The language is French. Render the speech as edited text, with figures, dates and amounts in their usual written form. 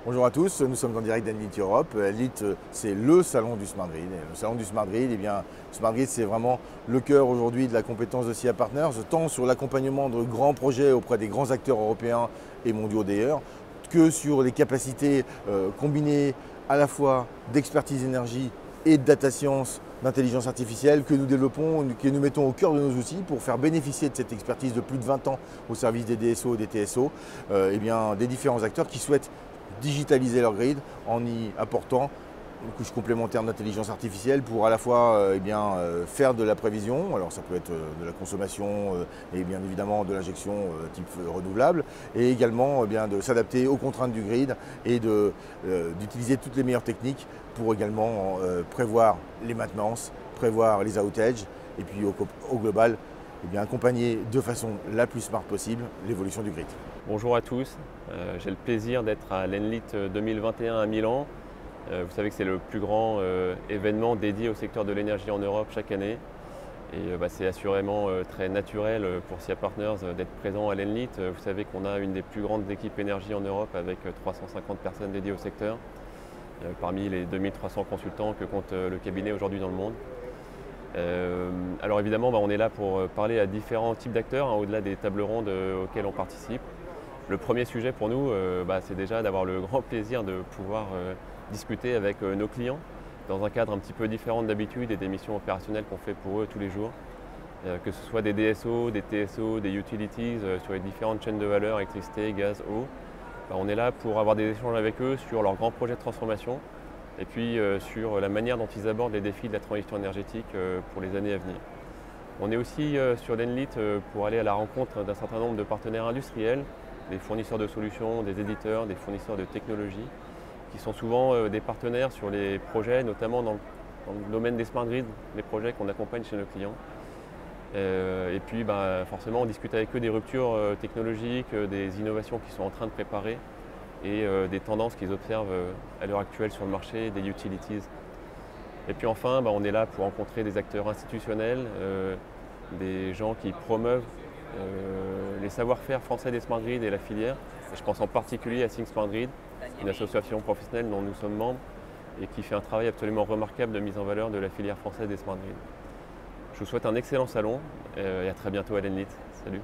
Bonjour à tous, nous sommes en direct d'Enlit Europe. Enlit, c'est le salon du Smart Grid. Et le salon du Smart Grid, Smart Grid, c'est vraiment le cœur aujourd'hui de la compétence de SIA Partners, tant sur l'accompagnement de grands projets auprès des grands acteurs européens et mondiaux d'ailleurs, que sur les capacités combinées à la fois d'expertise énergie et de data science, d'intelligence artificielle que nous développons, que nous mettons au cœur de nos outils pour faire bénéficier de cette expertise de plus de 20 ans au service des DSO et des TSO, des différents acteurs qui souhaitent digitaliser leur grid en y apportant une couche complémentaire d'intelligence artificielle pour à la fois faire de la prévision, alors ça peut être de la consommation et bien évidemment de l'injection type renouvelable, et également de s'adapter aux contraintes du grid et d'utiliser toutes les meilleures techniques pour également prévoir les maintenances, prévoir les outages et puis au global accompagner de façon la plus smart possible l'évolution du grid. Bonjour à tous, j'ai le plaisir d'être à l'Enlit 2021 à Milan. Vous savez que c'est le plus grand événement dédié au secteur de l'énergie en Europe chaque année. Et c'est assurément très naturel pour SIA Partners d'être présent à l'Enlit. Vous savez qu'on a une des plus grandes équipes énergie en Europe avec 350 personnes dédiées au secteur, parmi les 2300 consultants que compte le cabinet aujourd'hui dans le monde. Alors évidemment, on est là pour parler à différents types d'acteurs, au-delà des tables rondes auxquelles on participe. Le premier sujet pour nous, c'est déjà d'avoir le grand plaisir de pouvoir discuter avec nos clients dans un cadre un petit peu différent d'habitude et des missions opérationnelles qu'on fait pour eux tous les jours. Que ce soit des DSO, des TSO, des utilities sur les différentes chaînes de valeur, électricité, gaz, eau. On est là pour avoir des échanges avec eux sur leurs grands projets de transformation et puis sur la manière dont ils abordent les défis de la transition énergétique pour les années à venir. On est aussi sur l'Enlit pour aller à la rencontre d'un certain nombre de partenaires industriels, des fournisseurs de solutions, des éditeurs, des fournisseurs de technologies, qui sont souvent des partenaires sur les projets, notamment dans le domaine des smart grids, les projets qu'on accompagne chez nos clients. Et puis forcément on discute avec eux des ruptures technologiques, des innovations qu'ils sont en train de préparer et des tendances qu'ils observent à l'heure actuelle sur le marché des utilities. Et puis enfin, on est là pour rencontrer des acteurs institutionnels, des gens qui promeuvent les savoir-faire français des smart grids et la filière. Et je pense en particulier à Think Smart Grid, une association professionnelle dont nous sommes membres et qui fait un travail absolument remarquable de mise en valeur de la filière française des smart grids. Je vous souhaite un excellent salon et à très bientôt à l'Enlit. Salut.